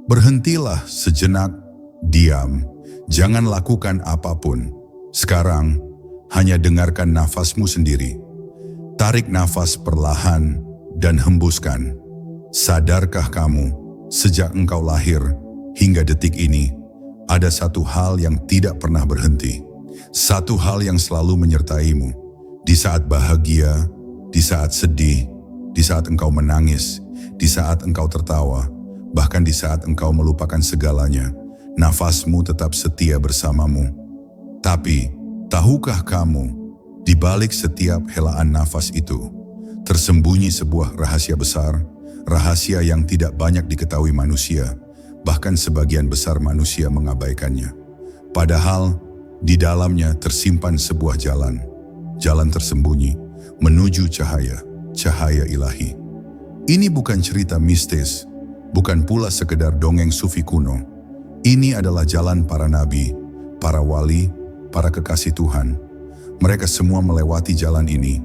Berhentilah sejenak, diam, jangan lakukan apapun. Sekarang, hanya dengarkan nafasmu sendiri. Tarik nafas perlahan dan hembuskan. Sadarkah kamu, sejak engkau lahir hingga detik ini, ada satu hal yang tidak pernah berhenti. Satu hal yang selalu menyertaimu. Di saat bahagia, di saat sedih, di saat engkau menangis, di saat engkau tertawa, bahkan di saat engkau melupakan segalanya, nafasmu tetap setia bersamamu. Tapi, tahukah kamu, di balik setiap helaan nafas itu, tersembunyi sebuah rahasia besar, rahasia yang tidak banyak diketahui manusia, bahkan sebagian besar manusia mengabaikannya. Padahal, di dalamnya tersimpan sebuah jalan, jalan tersembunyi, menuju cahaya, cahaya ilahi. Ini bukan cerita mistis, bukan pula sekedar dongeng sufi kuno. Ini adalah jalan para nabi, para wali, para kekasih Tuhan. Mereka semua melewati jalan ini,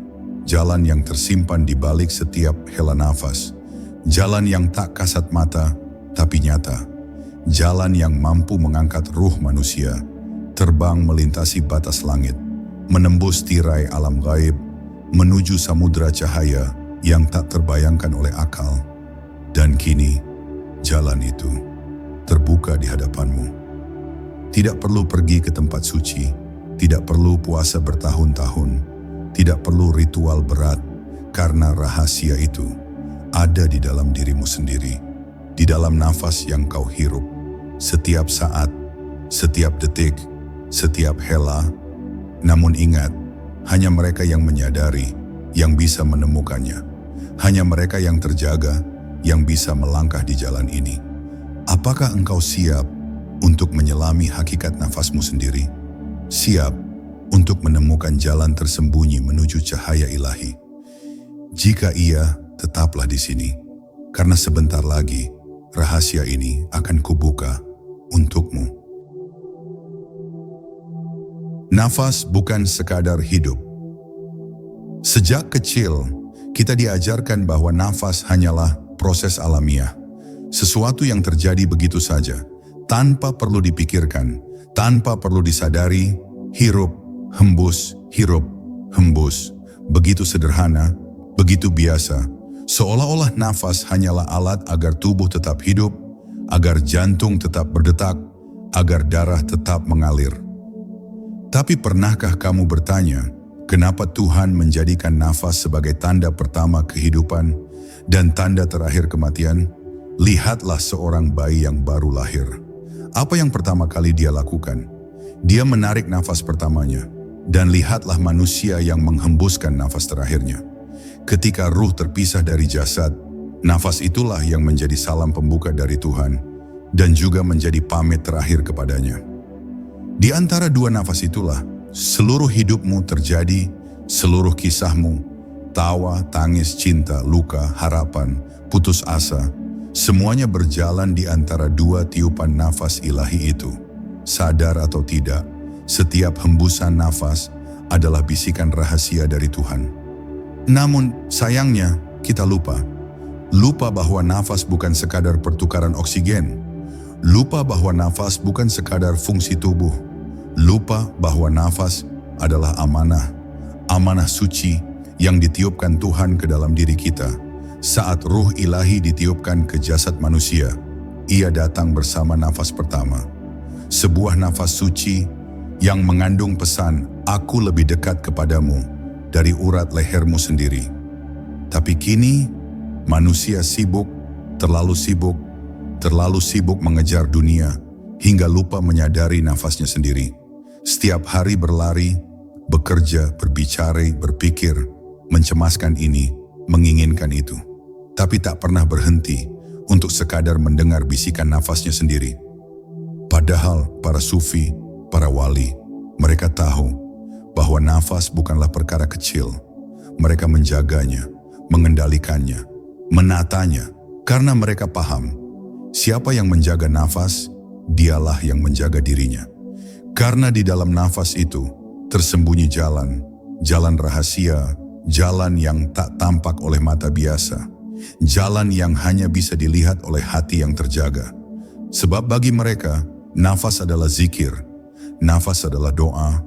jalan yang tersimpan di balik setiap hela nafas, jalan yang tak kasat mata, tapi nyata, jalan yang mampu mengangkat ruh manusia, terbang melintasi batas langit, menembus tirai alam gaib, menuju samudra cahaya yang tak terbayangkan oleh akal. Dan kini, jalan itu terbuka di hadapanmu. Tidak perlu pergi ke tempat suci, tidak perlu puasa bertahun-tahun, tidak perlu ritual berat, karena rahasia itu ada di dalam dirimu sendiri, di dalam nafas yang kau hirup, setiap saat, setiap detik, setiap hela. Namun ingat, hanya mereka yang menyadari, yang bisa menemukannya. Hanya mereka yang terjaga, yang bisa melangkah di jalan ini. Apakah engkau siap untuk menyelami hakikat nafasmu sendiri? Siap untuk menemukan jalan tersembunyi menuju cahaya ilahi? Jika iya, tetaplah di sini, karena sebentar lagi rahasia ini akan kubuka untukmu. Nafas bukan sekadar hidup. Sejak kecil, kita diajarkan bahwa nafas hanyalah proses alamiah. Sesuatu yang terjadi begitu saja, tanpa perlu dipikirkan, tanpa perlu disadari, hirup, hembus, hirup, hembus. Begitu sederhana, begitu biasa, seolah-olah nafas hanyalah alat agar tubuh tetap hidup, agar jantung tetap berdetak, agar darah tetap mengalir. Tapi pernahkah kamu bertanya, kenapa Tuhan menjadikan nafas sebagai tanda pertama kehidupan dan tanda terakhir kematian? Lihatlah seorang bayi yang baru lahir. Apa yang pertama kali dia lakukan? Dia menarik nafas pertamanya, dan lihatlah manusia yang menghembuskan nafas terakhirnya. Ketika ruh terpisah dari jasad, nafas itulah yang menjadi salam pembuka dari Tuhan, dan juga menjadi pamit terakhir kepadanya. Di antara dua nafas itulah, seluruh hidupmu terjadi, seluruh kisahmu, tawa, tangis, cinta, luka, harapan, putus asa, semuanya berjalan di antara dua tiupan nafas ilahi itu. Sadar atau tidak, setiap hembusan nafas adalah bisikan rahasia dari Tuhan. Namun sayangnya kita lupa bahwa nafas bukan sekadar pertukaran oksigen, lupa bahwa nafas bukan sekadar fungsi tubuh, lupa bahwa nafas adalah amanah suci yang ditiupkan Tuhan ke dalam diri kita. Saat ruh ilahi ditiupkan ke jasad manusia, ia datang bersama nafas pertama. Sebuah nafas suci yang mengandung pesan, aku lebih dekat kepadamu dari urat lehermu sendiri. Tapi kini, manusia sibuk, terlalu sibuk mengejar dunia, hingga lupa menyadari nafasnya sendiri. Setiap hari berlari, bekerja, berbicara, berpikir, mencemaskan ini, menginginkan itu. Tapi tak pernah berhenti untuk sekadar mendengar bisikan nafasnya sendiri. Padahal para sufi, para wali, mereka tahu bahwa nafas bukanlah perkara kecil. Mereka menjaganya, mengendalikannya, menatanya, karena mereka paham, siapa yang menjaga nafas, dialah yang menjaga dirinya. Karena di dalam nafas itu tersembunyi jalan rahasia, jalan yang tak tampak oleh mata biasa, jalan yang hanya bisa dilihat oleh hati yang terjaga. Sebab bagi mereka, nafas adalah zikir, nafas adalah doa,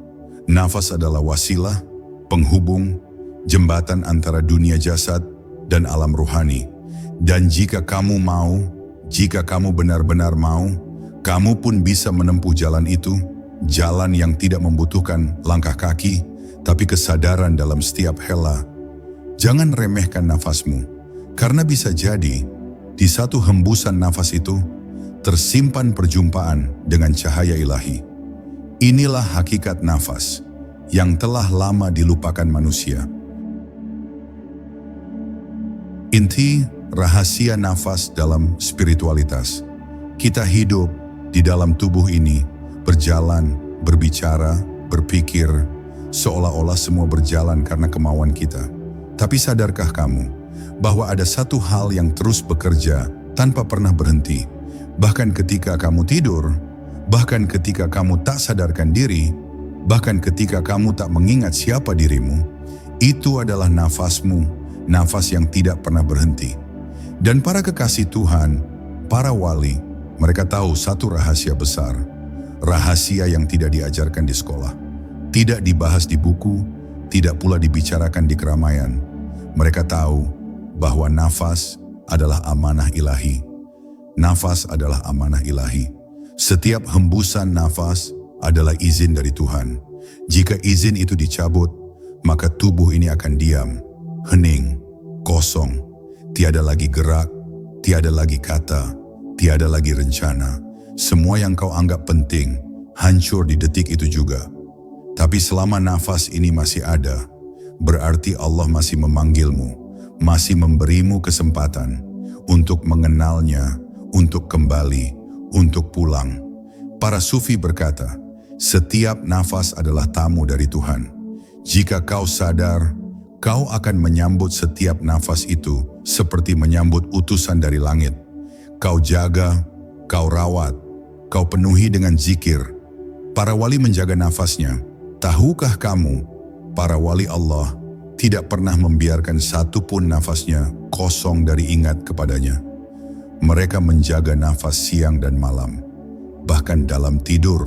nafas adalah wasilah, penghubung, jembatan antara dunia jasad dan alam rohani. Dan jika kamu mau, jika kamu benar-benar mau, kamu pun bisa menempuh jalan itu, jalan yang tidak membutuhkan langkah kaki, tapi kesadaran dalam setiap hela. Jangan remehkan nafasmu, karena bisa jadi di satu hembusan nafas itu tersimpan perjumpaan dengan cahaya ilahi. Inilah hakikat nafas yang telah lama dilupakan manusia. Inti rahasia nafas dalam spiritualitas. Kita hidup di dalam tubuh ini, berjalan, berbicara, berpikir, seolah-olah semua berjalan karena kemauan kita. Tapi sadarkah kamu bahwa ada satu hal yang terus bekerja tanpa pernah berhenti? Bahkan ketika kamu tidur, bahkan ketika kamu tak sadarkan diri, bahkan ketika kamu tak mengingat siapa dirimu, itu adalah nafasmu, nafas yang tidak pernah berhenti. Dan para kekasih Tuhan, para wali, mereka tahu satu rahasia besar, rahasia yang tidak diajarkan di sekolah, tidak dibahas di buku, tidak pula dibicarakan di keramaian. Mereka tahu bahwa nafas adalah amanah ilahi. Nafas adalah amanah ilahi. Setiap hembusan nafas adalah izin dari Tuhan. Jika izin itu dicabut, maka tubuh ini akan diam, hening, kosong. Tiada lagi gerak, tiada lagi kata, tiada lagi rencana. Semua yang kau anggap penting, hancur di detik itu juga. Tapi selama nafas ini masih ada, berarti Allah masih memanggilmu, masih memberimu kesempatan untuk mengenalnya, untuk kembali, untuk pulang. Para sufi berkata, setiap nafas adalah tamu dari Tuhan. Jika kau sadar, kau akan menyambut setiap nafas itu seperti menyambut utusan dari langit. Kau jaga, kau rawat, kau penuhi dengan zikir. Para wali menjaga nafasnya. Tahukah kamu, para wali Allah tidak pernah membiarkan satu pun nafasnya kosong dari ingat kepadanya. Mereka menjaga nafas siang dan malam. Bahkan dalam tidur,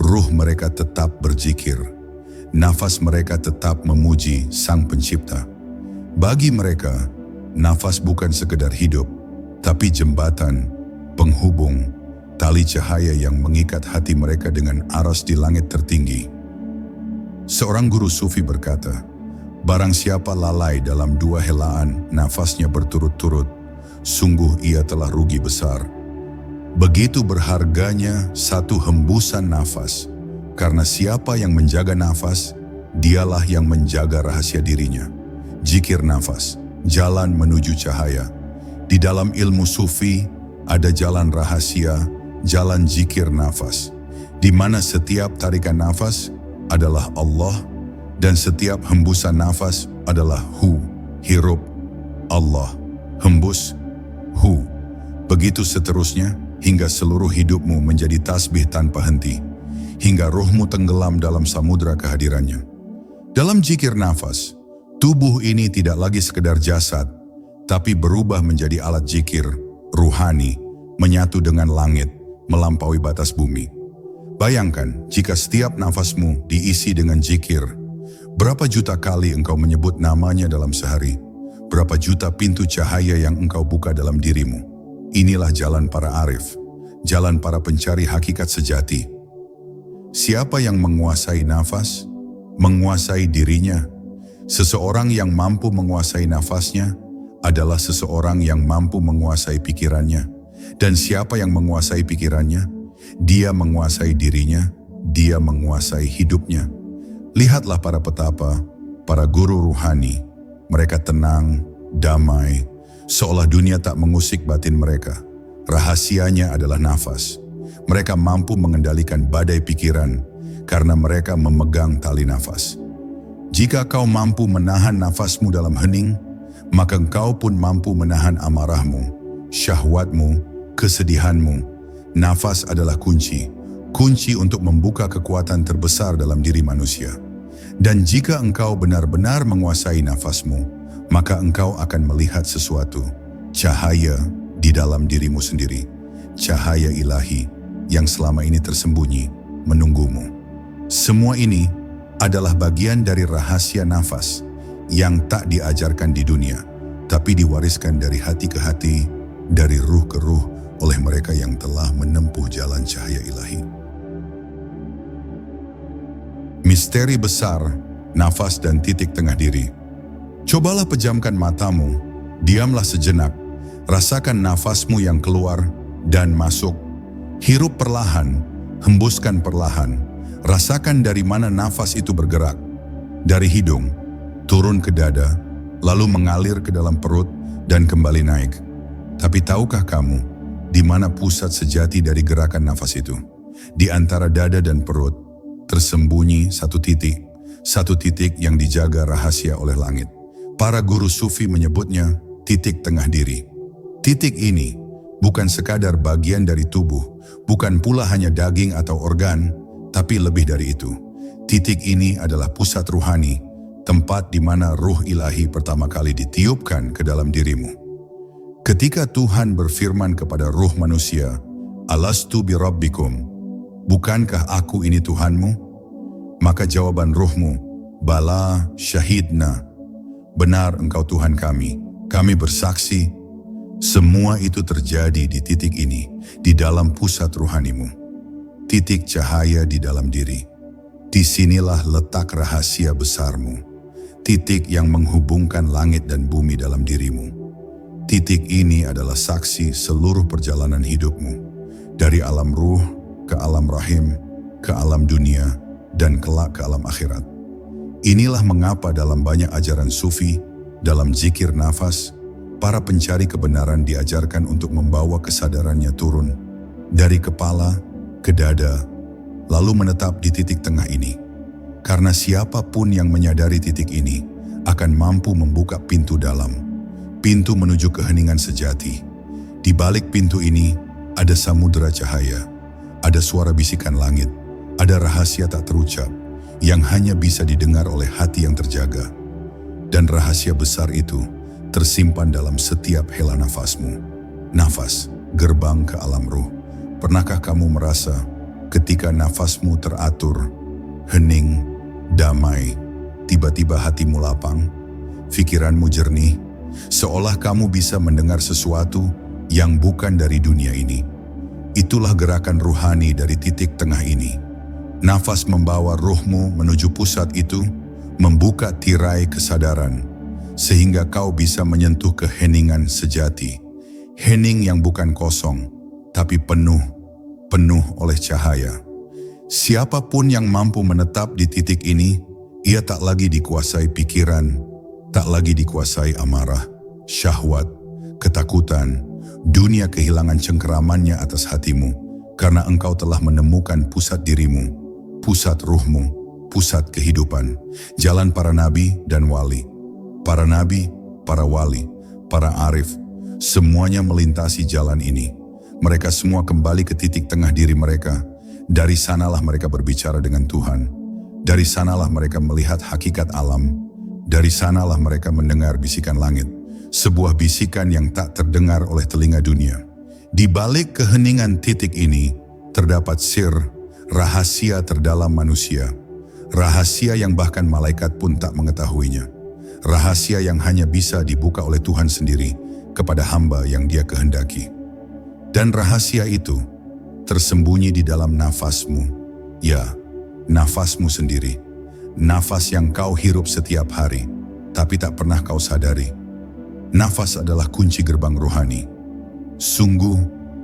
ruh mereka tetap berzikir. Nafas mereka tetap memuji Sang Pencipta. Bagi mereka, nafas bukan sekedar hidup, tapi jembatan, penghubung, tali cahaya yang mengikat hati mereka dengan aras di langit tertinggi. Seorang guru sufi berkata, barang siapa lalai dalam 2 helaan nafasnya berturut-turut, sungguh ia telah rugi besar. Begitu berharganya satu hembusan nafas, karena siapa yang menjaga nafas, dialah yang menjaga rahasia dirinya. Zikir nafas, jalan menuju cahaya. Di dalam ilmu sufi, ada jalan rahasia, jalan zikir nafas, di mana setiap tarikan nafas adalah Allah, dan setiap hembusan nafas adalah Hu, hirup, Allah, hembus, Hu. Begitu seterusnya, hingga seluruh hidupmu menjadi tasbih tanpa henti, hingga rohmu tenggelam dalam samudra kehadirannya. Dalam zikir nafas, tubuh ini tidak lagi sekedar jasad, tapi berubah menjadi alat zikir, ruhani, menyatu dengan langit, melampaui batas bumi. Bayangkan jika setiap nafasmu diisi dengan zikir, berapa juta kali engkau menyebut namanya dalam sehari, berapa juta pintu cahaya yang engkau buka dalam dirimu. Inilah jalan para arif, jalan para pencari hakikat sejati. Siapa yang menguasai nafas, menguasai dirinya. Seseorang yang mampu menguasai nafasnya adalah seseorang yang mampu menguasai pikirannya. Dan siapa yang menguasai pikirannya, dia menguasai dirinya, dia menguasai hidupnya. Lihatlah para petapa, para guru ruhani. Mereka tenang, damai, seolah dunia tak mengusik batin mereka. Rahasianya adalah nafas. Mereka mampu mengendalikan badai pikiran karena mereka memegang tali nafas. Jika kau mampu menahan nafasmu dalam hening, maka engkau pun mampu menahan amarahmu, syahwatmu, kesedihanmu. Nafas adalah kunci untuk membuka kekuatan terbesar dalam diri manusia. Dan jika engkau benar-benar menguasai nafasmu, maka engkau akan melihat sesuatu, cahaya di dalam dirimu sendiri. cahaya ilahi yang selama ini tersembunyi menunggumu. Semua ini adalah bagian dari rahasia nafas yang tak diajarkan di dunia, tapi diwariskan dari hati ke hati, dari ruh ke ruh oleh mereka yang telah menempuh jalan cahaya ilahi. Misteri besar, nafas dan titik tengah diri. Cobalah pejamkan matamu, diamlah sejenak, rasakan nafasmu yang keluar dan masuk. Hirup perlahan, hembuskan perlahan, rasakan dari mana nafas itu bergerak. Dari hidung, turun ke dada, lalu mengalir ke dalam perut dan kembali naik. Tapi tahukah kamu, di mana pusat sejati dari gerakan nafas itu? Di antara dada dan perut, tersembunyi satu titik yang dijaga rahasia oleh langit. Para guru sufi menyebutnya titik tengah diri. Titik ini bukan sekadar bagian dari tubuh, bukan pula hanya daging atau organ, tapi lebih dari itu. Titik ini adalah pusat ruhani, tempat di mana ruh ilahi pertama kali ditiupkan ke dalam dirimu. Ketika Tuhan berfirman kepada ruh manusia, "Alastu bi rabbikum?" Bukankah aku ini Tuhanmu? Maka jawaban ruhmu, "Bala syahidna." Benar engkau Tuhan kami bersaksi. Semua itu terjadi di titik ini, di dalam pusat ruhanimu. Titik cahaya di dalam diri. Disinilah letak rahasia besarmu. Titik yang menghubungkan langit dan bumi dalam dirimu. Titik ini adalah saksi seluruh perjalanan hidupmu. Dari alam ruh ke alam rahim, ke alam dunia, dan kelak ke alam akhirat. Inilah mengapa dalam banyak ajaran sufi, dalam zikir nafas, para pencari kebenaran diajarkan untuk membawa kesadarannya turun dari kepala ke dada, lalu menetap di titik tengah ini. Karena siapapun yang menyadari titik ini akan mampu membuka pintu dalam, pintu menuju keheningan sejati. Di balik pintu ini ada samudera cahaya, ada suara bisikan langit, ada rahasia tak terucap yang hanya bisa didengar oleh hati yang terjaga. Dan rahasia besar itu tersimpan dalam setiap hela nafasmu. Nafas, gerbang ke alam ruh. Pernahkah kamu merasa ketika nafasmu teratur, hening, damai, tiba-tiba hatimu lapang, pikiranmu jernih, seolah kamu bisa mendengar sesuatu yang bukan dari dunia ini? Itulah gerakan ruhani dari titik tengah ini. Nafas membawa ruhmu menuju pusat itu, membuka tirai kesadaran, sehingga kau bisa menyentuh keheningan sejati. Hening yang bukan kosong, tapi penuh oleh cahaya. Siapapun yang mampu menetap di titik ini, ia tak lagi dikuasai pikiran, tak lagi dikuasai amarah, syahwat, ketakutan. Dunia kehilangan cengkeramannya atas hatimu, karena engkau telah menemukan pusat dirimu, pusat ruhmu, pusat kehidupan, jalan para nabi dan wali. Para nabi, para wali, para arif, semuanya melintasi jalan ini. Mereka semua kembali ke titik tengah diri mereka. Dari sanalah mereka berbicara dengan Tuhan. Dari sanalah mereka melihat hakikat alam. Dari sanalah mereka mendengar bisikan langit. Sebuah bisikan yang tak terdengar oleh telinga dunia. Di balik keheningan titik ini, terdapat sir, rahasia terdalam manusia. Rahasia yang bahkan malaikat pun tak mengetahuinya. Rahasia yang hanya bisa dibuka oleh Tuhan sendiri kepada hamba yang Dia kehendaki. Dan rahasia itu tersembunyi di dalam nafasmu. Ya, nafasmu sendiri. Nafas yang kau hirup setiap hari, tapi tak pernah kau sadari. Nafas adalah kunci gerbang rohani. Sungguh,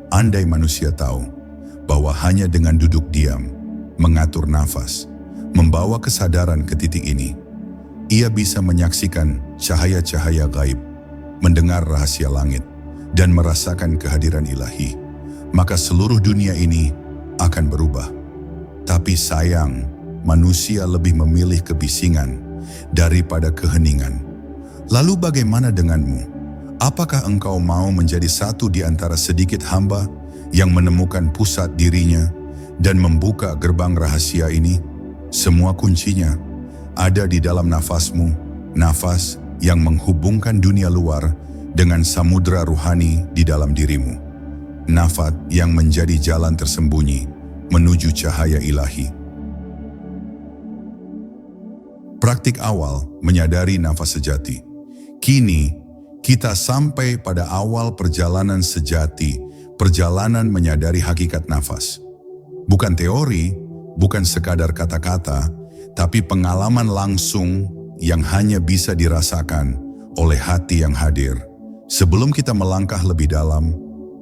andai manusia tahu bahwa hanya dengan duduk diam, mengatur nafas, membawa kesadaran ke titik ini, ia bisa menyaksikan cahaya-cahaya gaib, mendengar rahasia langit, dan merasakan kehadiran ilahi, maka seluruh dunia ini akan berubah. Tapi sayang, manusia lebih memilih kebisingan daripada keheningan. Lalu bagaimana denganmu? Apakah engkau mau menjadi satu di antara sedikit hamba yang menemukan pusat dirinya dan membuka gerbang rahasia ini? Semua kuncinya ada di dalam nafasmu, nafas yang menghubungkan dunia luar dengan samudera ruhani di dalam dirimu. nafas yang menjadi jalan tersembunyi menuju cahaya ilahi. Praktik awal menyadari nafas sejati. Kini, kita sampai pada awal perjalanan sejati, perjalanan menyadari hakikat nafas. Bukan teori, bukan sekadar kata-kata, tapi pengalaman langsung yang hanya bisa dirasakan oleh hati yang hadir. Sebelum kita melangkah lebih dalam,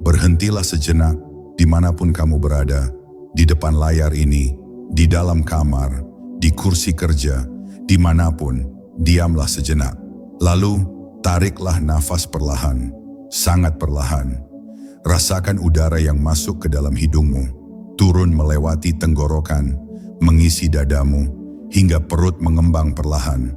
berhentilah sejenak dimanapun kamu berada, di depan layar ini, di dalam kamar, di kursi kerja, dimanapun, diamlah sejenak. Lalu, tariklah nafas perlahan, sangat perlahan. Rasakan udara yang masuk ke dalam hidungmu, turun melewati tenggorokan, mengisi dadamu, hingga perut mengembang perlahan.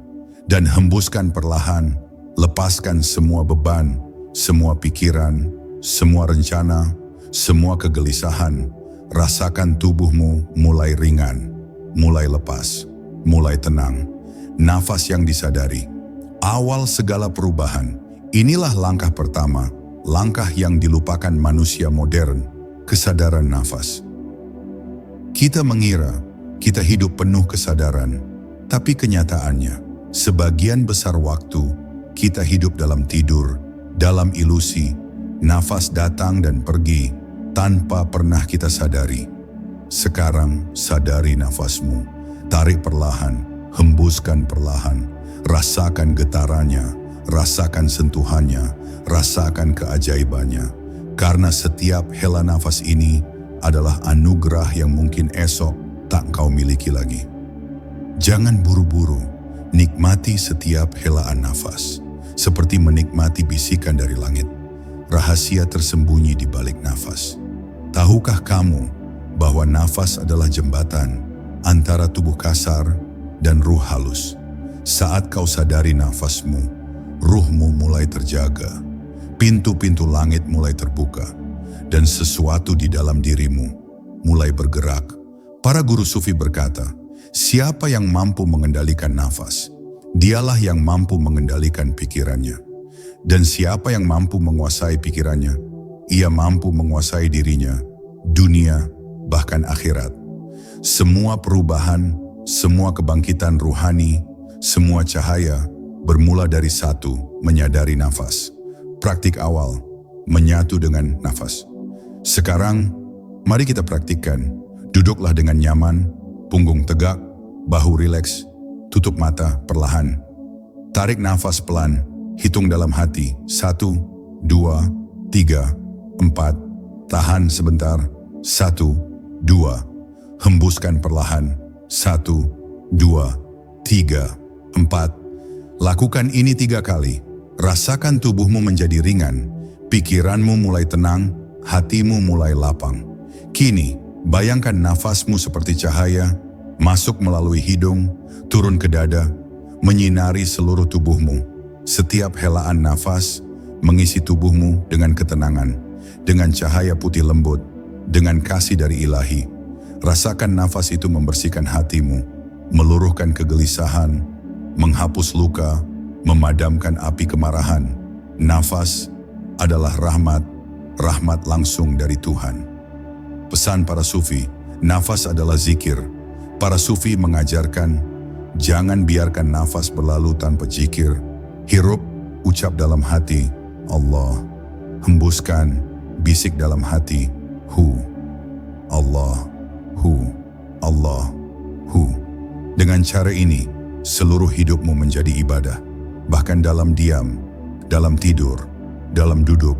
Dan hembuskan perlahan, lepaskan semua beban, semua pikiran, semua rencana, semua kegelisahan. Rasakan tubuhmu mulai ringan, mulai lepas, mulai tenang. Nafas yang disadari, awal segala perubahan. Inilah langkah pertama, langkah yang dilupakan manusia modern, kesadaran nafas. Kita mengira kita hidup penuh kesadaran, tapi kenyataannya, sebagian besar waktu kita hidup dalam tidur, dalam ilusi. Nafas datang dan pergi tanpa pernah kita sadari. Sekarang sadari nafasmu, tarik perlahan, hembuskan perlahan, rasakan getarannya, rasakan sentuhannya, rasakan keajaibannya. Karena setiap hela nafas ini adalah anugerah yang mungkin esok tak kau miliki lagi. Jangan buru-buru, nikmati setiap helaan nafas, seperti menikmati bisikan dari langit. Rahasia tersembunyi di balik nafas. Tahukah kamu bahwa nafas adalah jembatan antara tubuh kasar dan ruh halus? Saat kau sadari nafasmu, ruhmu mulai terjaga, pintu-pintu langit mulai terbuka, dan sesuatu di dalam dirimu mulai bergerak. Para guru sufi berkata, siapa yang mampu mengendalikan nafas, dialah yang mampu mengendalikan pikirannya. Dan siapa yang mampu menguasai pikirannya, ia mampu menguasai dirinya, dunia, bahkan akhirat. Semua perubahan, semua kebangkitan ruhani, semua cahaya bermula dari satu, menyadari nafas. Praktik awal, menyatu dengan nafas. Sekarang, mari kita praktikkan. Duduklah dengan nyaman, punggung tegak, bahu rileks, tutup mata perlahan. Tarik nafas pelan, hitung dalam hati, 1, 2, 3, 4. Tahan sebentar, 1, 2. Hembuskan perlahan, 1, 2, 3, 4. Lakukan ini 3 kali. Rasakan tubuhmu menjadi ringan, pikiranmu mulai tenang, hatimu mulai lapang. Kini, bayangkan nafasmu seperti cahaya, masuk melalui hidung, turun ke dada, menyinari seluruh tubuhmu. Setiap helaan nafas mengisi tubuhmu dengan ketenangan, dengan cahaya putih lembut, dengan kasih dari ilahi. Rasakan nafas itu membersihkan hatimu, meluruhkan kegelisahan, menghapus luka, memadamkan api kemarahan. Nafas adalah rahmat, rahmat langsung dari Tuhan. Pesan para sufi, nafas adalah zikir. Para sufi mengajarkan, jangan biarkan nafas berlalu tanpa zikir. Hirup, ucap dalam hati, Allah. Hembuskan, bisik dalam hati, Hu. Allah, Hu. Allah, Hu. Dengan cara ini, seluruh hidupmu menjadi ibadah. Bahkan dalam diam, dalam tidur, dalam duduk,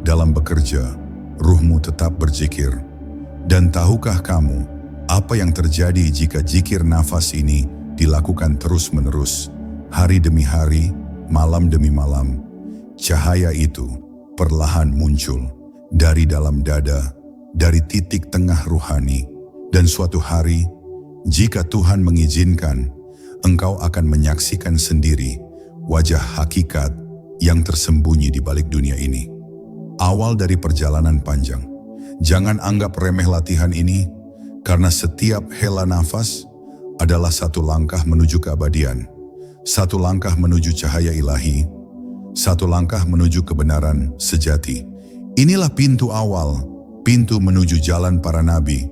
dalam bekerja, ruhmu tetap berzikir. Dan tahukah kamu, apa yang terjadi jika zikir nafas ini dilakukan terus-menerus, hari demi hari, malam demi malam? Cahaya itu perlahan muncul dari dalam dada, dari titik tengah ruhani. Dan suatu hari, jika Tuhan mengizinkan, engkau akan menyaksikan sendiri wajah hakikat yang tersembunyi di balik dunia ini. Awal dari perjalanan panjang. Jangan anggap remeh latihan ini, karena setiap hela nafas adalah satu langkah menuju keabadian. Satu langkah menuju cahaya ilahi, satu langkah menuju kebenaran sejati. Inilah pintu awal, pintu menuju jalan para nabi,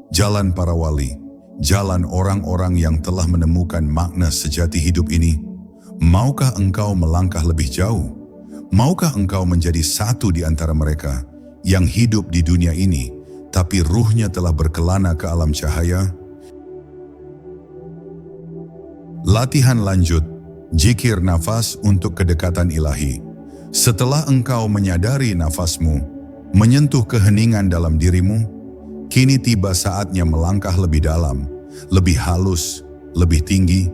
jalan para wali, jalan orang-orang yang telah menemukan makna sejati hidup ini. Maukah engkau melangkah lebih jauh? Maukah engkau menjadi satu di antara mereka yang hidup di dunia ini, tapi ruhnya telah berkelana ke alam cahaya? Latihan lanjut, zikir nafas untuk kedekatan ilahi. Setelah engkau menyadari nafasmu menyentuh keheningan dalam dirimu, kini tiba saatnya melangkah lebih dalam, lebih halus, lebih tinggi,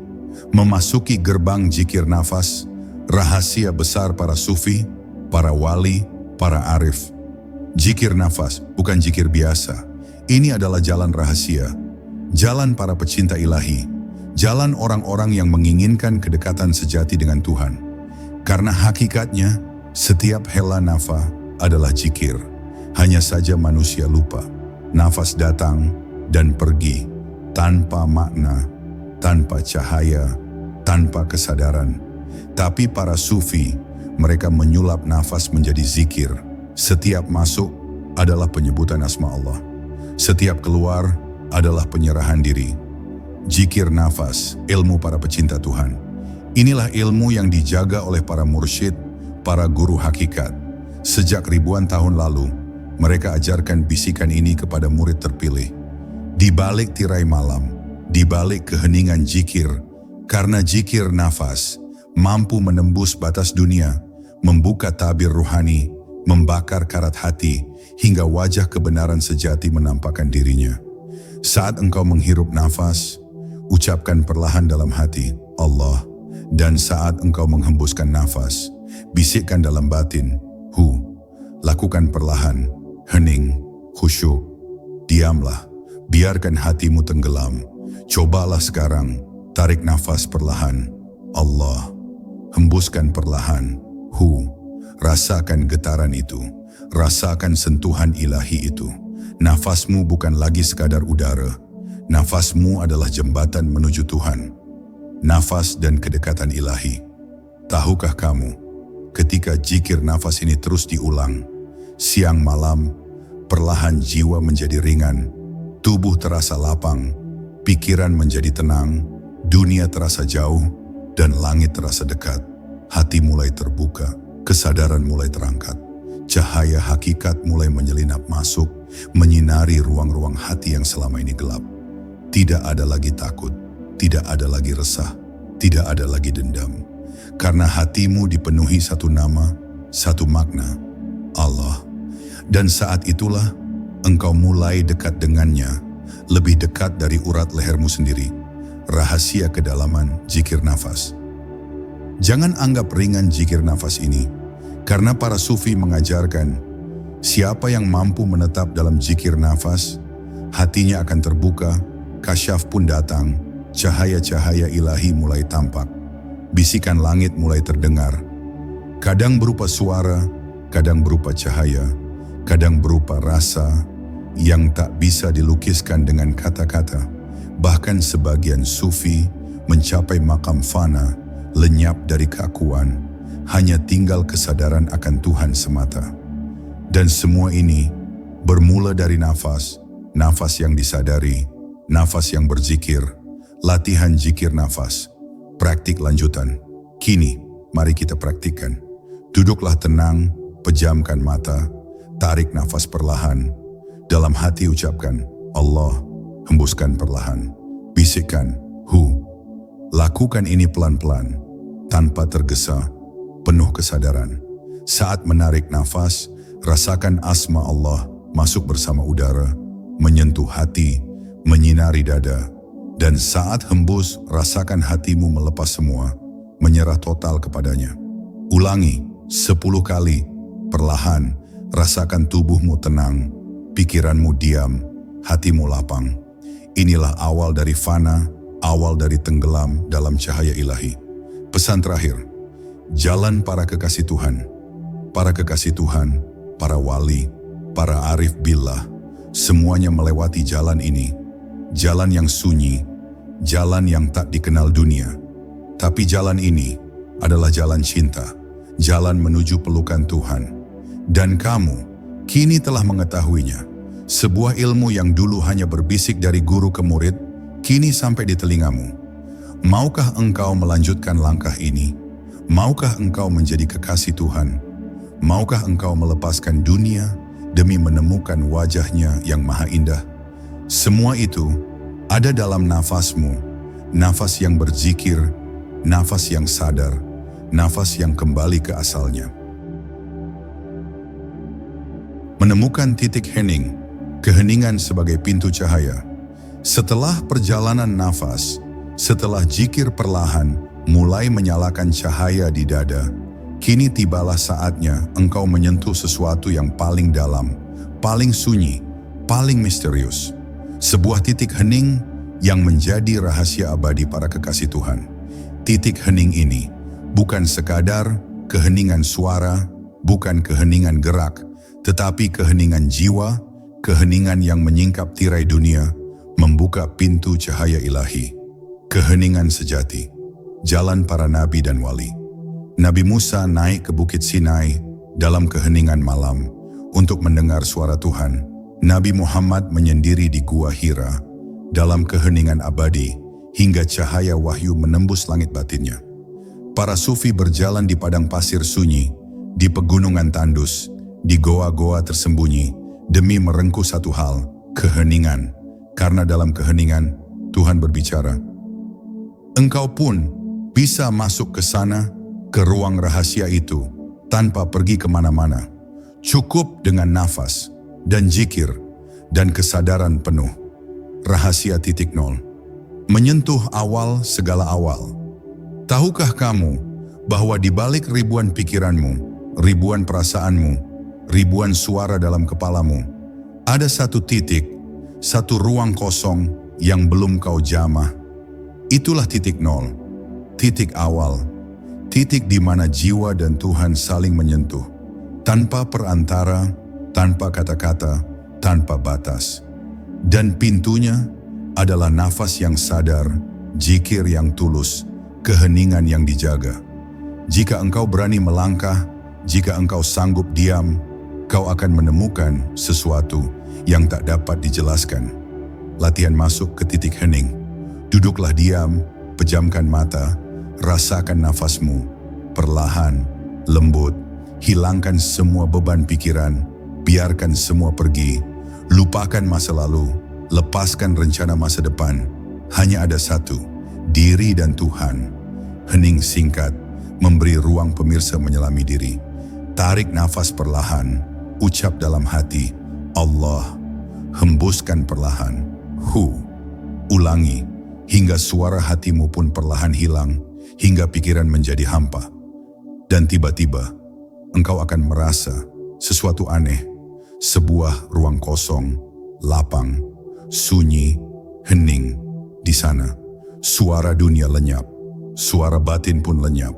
memasuki gerbang zikir nafas, rahasia besar para sufi, para wali, para arif. Zikir nafas bukan zikir biasa. Ini adalah jalan rahasia, jalan para pecinta ilahi, jalan orang-orang yang menginginkan kedekatan sejati dengan Tuhan. Karena hakikatnya, setiap hela nafas adalah zikir. Hanya saja manusia lupa. Nafas datang dan pergi, tanpa makna, tanpa cahaya, tanpa kesadaran. Tapi para sufi, mereka menyulap nafas menjadi zikir. Setiap masuk adalah penyebutan asma Allah. Setiap keluar adalah penyerahan diri. Zikir nafas, ilmu para pecinta Tuhan. Inilah ilmu yang dijaga oleh para mursyid, para guru hakikat. Sejak ribuan tahun lalu, mereka ajarkan bisikan ini kepada murid terpilih. Di balik tirai malam, di balik keheningan zikir, karena zikir nafas mampu menembus batas dunia, membuka tabir ruhani, membakar karat hati, hingga wajah kebenaran sejati menampakkan dirinya. Saat engkau menghirup nafas, ucapkan perlahan dalam hati, Allah. Dan saat engkau menghembuskan nafas, bisikkan dalam batin, Hu. Lakukan perlahan, hening, khusyuk. Diamlah, biarkan hatimu tenggelam. Cobalah sekarang, tarik nafas perlahan, Allah. Hembuskan perlahan, Hu. Rasakan getaran itu, rasakan sentuhan ilahi itu. Nafasmu bukan lagi sekadar udara. Nafasmu adalah jembatan menuju Tuhan. Nafas dan kedekatan ilahi. Tahukah kamu, ketika zikir nafas ini terus diulang, siang malam, perlahan jiwa menjadi ringan, tubuh terasa lapang, pikiran menjadi tenang, dunia terasa jauh, dan langit terasa dekat. Hati mulai terbuka, kesadaran mulai terangkat, cahaya hakikat mulai menyelinap masuk, menyinari ruang-ruang hati yang selama ini gelap. Tidak ada lagi takut, tidak ada lagi resah, tidak ada lagi dendam. Karena hatimu dipenuhi satu nama, satu makna, Allah. Dan saat itulah engkau mulai dekat dengannya, lebih dekat dari urat lehermu sendiri. Rahasia kedalaman zikir nafas. Jangan anggap ringan zikir nafas ini, karena para sufi mengajarkan, siapa yang mampu menetap dalam zikir nafas, hatinya akan terbuka, kasyaf pun datang, cahaya-cahaya ilahi mulai tampak, bisikan langit mulai terdengar. Kadang berupa suara, kadang berupa cahaya, kadang berupa rasa yang tak bisa dilukiskan dengan kata-kata. Bahkan sebagian sufi mencapai makam fana, lenyap dari keakuan, hanya tinggal kesadaran akan Tuhan semata. Dan semua ini bermula dari nafas, nafas yang disadari, nafas yang berzikir, latihan zikir nafas, praktik lanjutan. Kini, mari kita praktikkan. Duduklah tenang, pejamkan mata, tarik nafas perlahan. Dalam hati ucapkan, Allah. Hembuskan perlahan, bisikkan, Hu. Lakukan ini pelan-pelan, tanpa tergesa, penuh kesadaran. Saat menarik nafas, rasakan asma Allah masuk bersama udara, menyentuh hati, menyinari dada. Dan saat hembus, rasakan hatimu melepas semua, menyerah total kepadanya. Ulangi 10 kali, perlahan, rasakan tubuhmu tenang, pikiranmu diam, hatimu lapang. Inilah awal dari fana, awal dari tenggelam dalam cahaya ilahi. Pesan terakhir, jalan para kekasih Tuhan. Para kekasih Tuhan, para wali, para arif billah, semuanya melewati jalan ini. Jalan yang sunyi, jalan yang tak dikenal dunia. Tapi jalan ini adalah jalan cinta, jalan menuju pelukan Tuhan. Dan kamu kini telah mengetahuinya. Sebuah ilmu yang dulu hanya berbisik dari guru ke murid, kini sampai di telingamu. Maukah engkau melanjutkan langkah ini? Maukah engkau menjadi kekasih Tuhan? Maukah engkau melepaskan dunia demi menemukan wajahnya yang maha indah? Semua itu ada dalam nafasmu, nafas yang berzikir, nafas yang sadar, nafas yang kembali ke asalnya. Menemukan titik hening, keheningan sebagai pintu cahaya. Setelah perjalanan nafas, setelah zikir perlahan mulai menyalakan cahaya di dada, kini tibalah saatnya engkau menyentuh sesuatu yang paling dalam, paling sunyi, paling misterius. Sebuah titik hening yang menjadi rahasia abadi para kekasih Tuhan. Titik hening ini bukan sekadar keheningan suara, bukan keheningan gerak, tetapi keheningan jiwa, keheningan yang menyingkap tirai dunia, membuka pintu cahaya ilahi. Keheningan sejati, jalan para nabi dan wali. Nabi Musa naik ke Bukit Sinai dalam keheningan malam untuk mendengar suara Tuhan. Nabi Muhammad menyendiri di Gua Hira dalam keheningan abadi hingga cahaya wahyu menembus langit batinnya. Para sufi berjalan di padang pasir sunyi, di pegunungan tandus, di goa-goa tersembunyi, demi merengkuh satu hal, keheningan. Karena dalam keheningan, Tuhan berbicara. Engkau pun bisa masuk ke sana, ke ruang rahasia itu, tanpa pergi kemana-mana. Cukup dengan nafas, dan zikir, dan kesadaran penuh. Rahasia titik nol. Menyentuh awal segala awal. Tahukah kamu bahwa di balik ribuan pikiranmu, ribuan perasaanmu, ribuan suara dalam kepalamu, ada satu titik, satu ruang kosong yang belum kau jamah. Itulah titik nol, titik awal, titik di mana jiwa dan Tuhan saling menyentuh, tanpa perantara, tanpa kata-kata, tanpa batas. Dan pintunya adalah nafas yang sadar, zikir yang tulus, keheningan yang dijaga. Jika engkau berani melangkah, jika engkau sanggup diam, kau akan menemukan sesuatu yang tak dapat dijelaskan. Latihan masuk ke titik hening. Duduklah diam, pejamkan mata, rasakan nafasmu. Perlahan, lembut, hilangkan semua beban pikiran, biarkan semua pergi. Lupakan masa lalu, lepaskan rencana masa depan. Hanya ada satu, diri dan Tuhan. Hening singkat, memberi ruang pemirsa menyelami diri. Tarik nafas perlahan, ucap dalam hati, Allah. Hembuskan perlahan, ulangi, hingga suara hatimu pun perlahan hilang, hingga pikiran menjadi hampa. Dan tiba-tiba, engkau akan merasa sesuatu aneh, sebuah ruang kosong, lapang, sunyi, hening. Di sana, suara dunia lenyap, suara batin pun lenyap.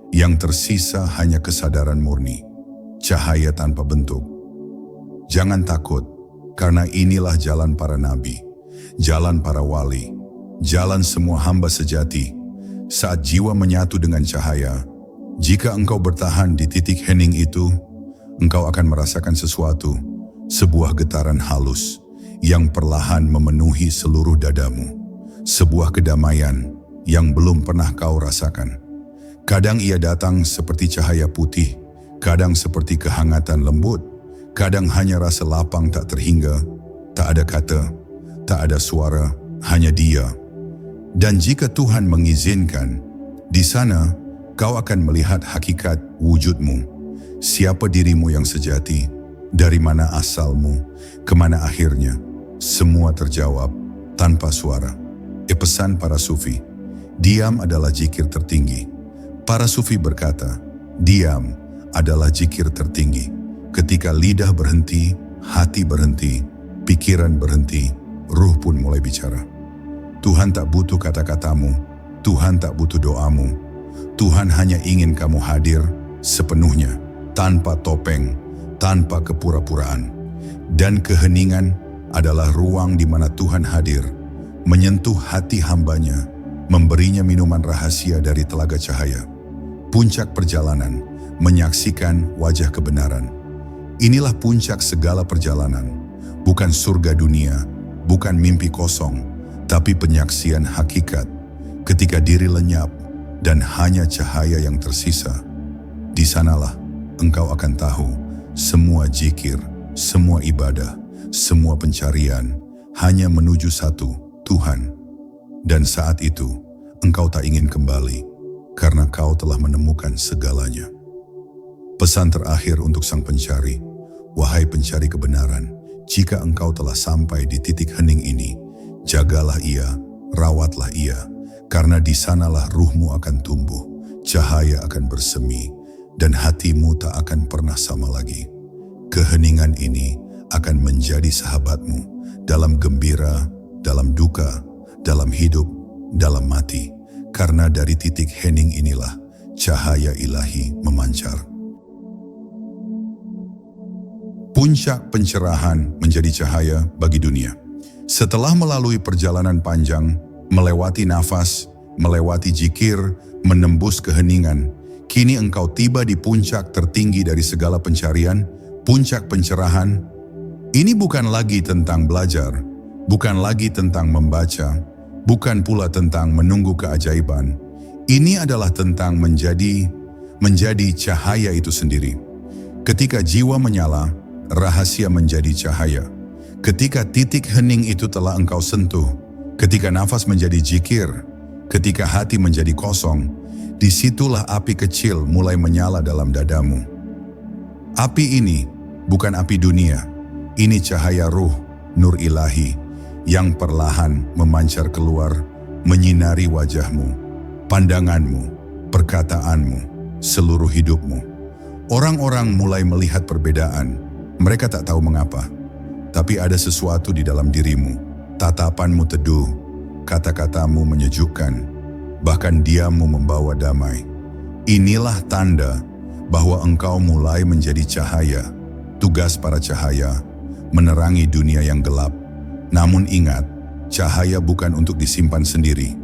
Yang tersisa hanya kesadaran murni, cahaya tanpa bentuk. Jangan takut, karena inilah jalan para nabi, jalan para wali, jalan semua hamba sejati. Saat jiwa menyatu dengan cahaya, jika engkau bertahan di titik hening itu, engkau akan merasakan sesuatu, sebuah getaran halus yang perlahan memenuhi seluruh dadamu, sebuah kedamaian yang belum pernah kau rasakan. Kadang ia datang seperti cahaya putih, kadang seperti kehangatan lembut, kadang hanya rasa lapang tak terhingga, tak ada kata, tak ada suara, hanya Dia. Dan jika Tuhan mengizinkan, di sana kau akan melihat hakikat wujudmu. Siapa dirimu yang sejati, dari mana asalmu, kemana akhirnya. Semua terjawab tanpa suara. Pesan para sufi, diam adalah zikir tertinggi. Para sufi berkata, diam adalah zikir tertinggi. Ketika lidah berhenti, hati berhenti, pikiran berhenti, ruh pun mulai bicara. Tuhan tak butuh kata-katamu, Tuhan tak butuh doamu. Tuhan hanya ingin kamu hadir sepenuhnya, tanpa topeng, tanpa kepura-puraan. Dan keheningan adalah ruang di mana Tuhan hadir, menyentuh hati hambanya, memberinya minuman rahasia dari telaga cahaya. Puncak perjalanan, menyaksikan wajah kebenaran. Inilah puncak segala perjalanan, bukan surga dunia, bukan mimpi kosong, tapi penyaksian hakikat. Ketika diri lenyap dan hanya cahaya yang tersisa, di sanalah engkau akan tahu semua zikir, semua ibadah, semua pencarian hanya menuju satu, Tuhan. Dan saat itu, engkau tak ingin kembali, karena kau telah menemukan segalanya. Pesan terakhir untuk sang pencari, wahai pencari kebenaran, jika engkau telah sampai di titik hening ini, jagalah ia, rawatlah ia, karena di sanalah ruhmu akan tumbuh, cahaya akan bersemi, dan hatimu tak akan pernah sama lagi. Keheningan ini akan menjadi sahabatmu dalam gembira, dalam duka, dalam hidup, dalam mati, karena dari titik hening inilah cahaya ilahi memancar. Puncak pencerahan menjadi cahaya bagi dunia. Setelah melalui perjalanan panjang, melewati nafas, melewati zikir, menembus keheningan, kini engkau tiba di puncak tertinggi dari segala pencarian, puncak pencerahan. Ini bukan lagi tentang belajar, bukan lagi tentang membaca, bukan pula tentang menunggu keajaiban. Ini adalah tentang menjadi cahaya itu sendiri. Ketika jiwa menyala, rahasia menjadi cahaya. Ketika titik hening itu telah engkau sentuh, ketika nafas menjadi zikir, ketika hati menjadi kosong, disitulah api kecil mulai menyala dalam dadamu. Api ini bukan api dunia, ini cahaya ruh, nur ilahi, yang perlahan memancar keluar, menyinari wajahmu, pandanganmu, perkataanmu, seluruh hidupmu. Orang-orang mulai melihat perbedaan. Mereka tak tahu mengapa, tapi ada sesuatu di dalam dirimu. Tatapanmu teduh, kata-katamu menyejukkan, bahkan diammu membawa damai. Inilah tanda bahwa engkau mulai menjadi cahaya. Tugas para cahaya, menerangi dunia yang gelap. Namun ingat, cahaya bukan untuk disimpan sendiri.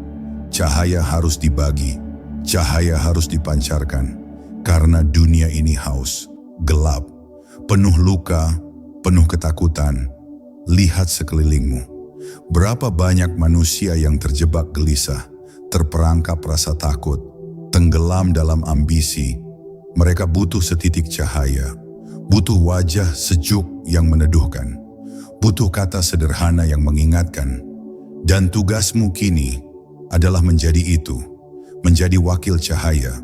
Cahaya harus dibagi, cahaya harus dipancarkan, karena dunia ini haus, gelap, penuh luka, penuh ketakutan. Lihat sekelilingmu. Berapa banyak manusia yang terjebak gelisah, terperangkap rasa takut, tenggelam dalam ambisi. Mereka butuh setitik cahaya, butuh wajah sejuk yang meneduhkan, butuh kata sederhana yang mengingatkan. Dan tugasmu kini adalah menjadi itu, menjadi wakil cahaya,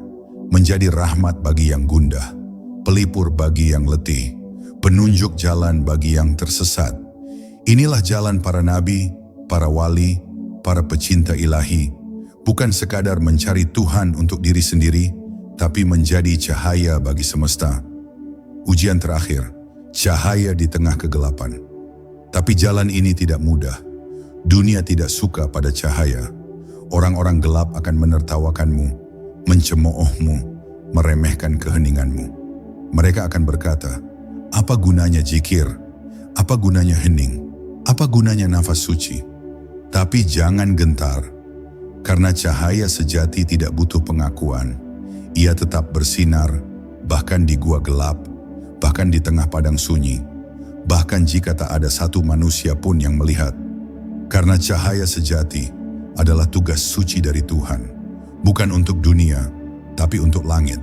menjadi rahmat bagi yang gundah, pelipur bagi yang letih, penunjuk jalan bagi yang tersesat. Inilah jalan para nabi, para wali, para pecinta ilahi, bukan sekadar mencari Tuhan untuk diri sendiri, tapi menjadi cahaya bagi semesta. Ujian terakhir, cahaya di tengah kegelapan. Tapi jalan ini tidak mudah. Dunia tidak suka pada cahaya. Orang-orang gelap akan menertawakanmu, mencemoohmu, meremehkan keheninganmu. Mereka akan berkata, apa gunanya zikir? Apa gunanya hening? Apa gunanya nafas suci? Tapi jangan gentar, karena cahaya sejati tidak butuh pengakuan. Ia tetap bersinar, bahkan di gua gelap, bahkan di tengah padang sunyi, bahkan jika tak ada satu manusia pun yang melihat. Karena cahaya sejati adalah tugas suci dari Tuhan, bukan untuk dunia, tapi untuk langit.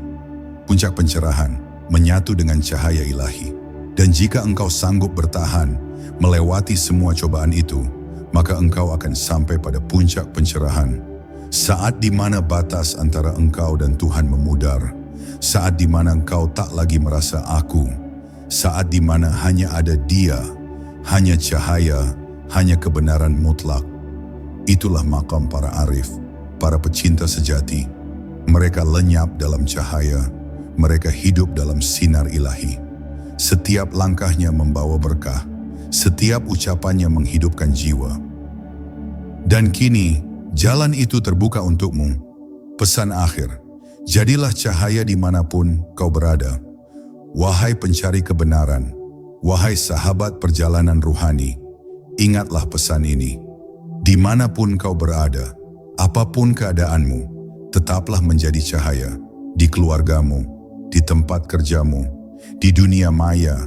Puncak pencerahan menyatu dengan cahaya ilahi. Dan jika engkau sanggup bertahan, melewati semua cobaan itu, maka engkau akan sampai pada puncak pencerahan. Saat di mana batas antara engkau dan Tuhan memudar, saat di mana engkau tak lagi merasa aku, saat di mana hanya ada Dia, hanya cahaya, hanya kebenaran mutlak. Itulah makam para arif, para pecinta sejati. Mereka lenyap dalam cahaya, mereka hidup dalam sinar ilahi. Setiap langkahnya membawa berkah, setiap ucapannya menghidupkan jiwa. Dan kini, jalan itu terbuka untukmu. Pesan akhir, jadilah cahaya dimanapun kau berada. Wahai pencari kebenaran, wahai sahabat perjalanan ruhani, ingatlah pesan ini. Dimanapun kau berada, apapun keadaanmu, tetaplah menjadi cahaya. Di keluargamu, di tempat kerjamu, di dunia maya,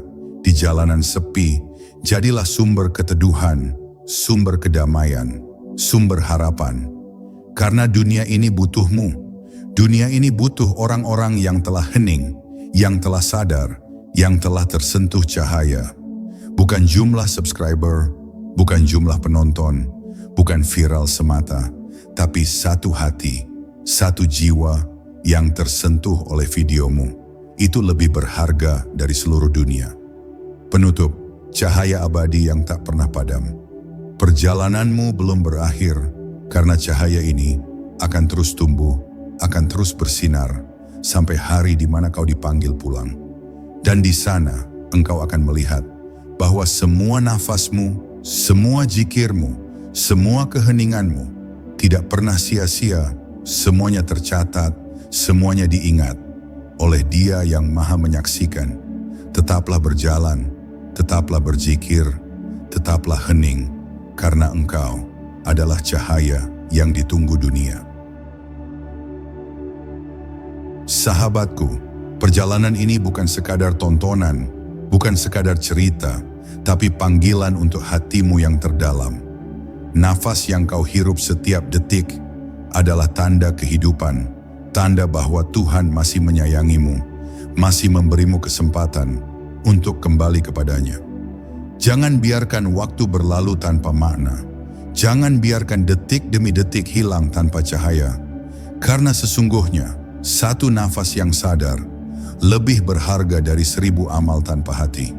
di jalanan sepi, jadilah sumber keteduhan, sumber kedamaian, sumber harapan. Karena dunia ini butuhmu. Dunia ini butuh orang-orang yang telah hening, yang telah sadar, yang telah tersentuh cahaya. Bukan jumlah subscriber, bukan jumlah penonton, bukan viral semata, tapi satu hati, satu jiwa yang tersentuh oleh videomu. Itu lebih berharga dari seluruh dunia. Penutup, cahaya abadi yang tak pernah padam. Perjalananmu belum berakhir, karena cahaya ini akan terus tumbuh, akan terus bersinar, sampai hari di mana kau dipanggil pulang. Dan di sana engkau akan melihat bahwa semua nafasmu, semua jikirmu, semua keheninganmu tidak pernah sia-sia, semuanya tercatat, semuanya diingat oleh Dia yang Maha Menyaksikan. Tetaplah berjalan, tetaplah berzikir, tetaplah hening, karena engkau adalah cahaya yang ditunggu dunia. Sahabatku, perjalanan ini bukan sekadar tontonan, bukan sekadar cerita, tapi panggilan untuk hatimu yang terdalam. Nafas yang kau hirup setiap detik adalah tanda kehidupan, tanda bahwa Tuhan masih menyayangimu, masih memberimu kesempatan untuk kembali kepadanya. Jangan biarkan waktu berlalu tanpa makna. Jangan biarkan detik demi detik hilang tanpa cahaya. Karena sesungguhnya, satu nafas yang sadar lebih berharga dari 1000 amal tanpa hati.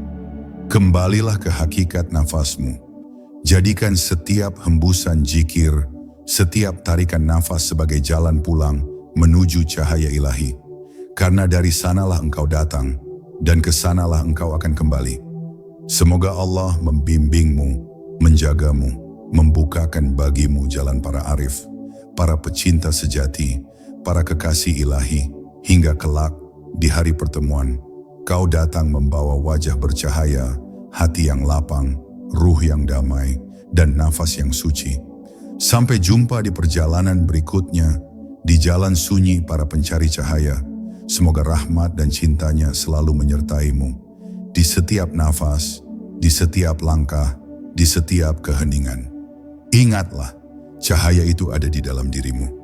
Kembalilah ke hakikat nafasmu. Jadikan setiap hembusan zikir, setiap tarikan nafas sebagai jalan pulang menuju cahaya ilahi. Karena dari sanalah engkau datang, dan ke sanalah engkau akan kembali. Semoga Allah membimbingmu, menjagamu, membukakan bagimu jalan para arif, para pecinta sejati, para kekasih ilahi, hingga kelak di hari pertemuan, kau datang membawa wajah bercahaya, hati yang lapang, ruh yang damai, dan nafas yang suci. Sampai jumpa di perjalanan berikutnya, di jalan sunyi para pencari cahaya. Semoga rahmat dan cintanya selalu menyertaimu, di setiap nafas, di setiap langkah, di setiap keheningan. Ingatlah, cahaya itu ada di dalam dirimu.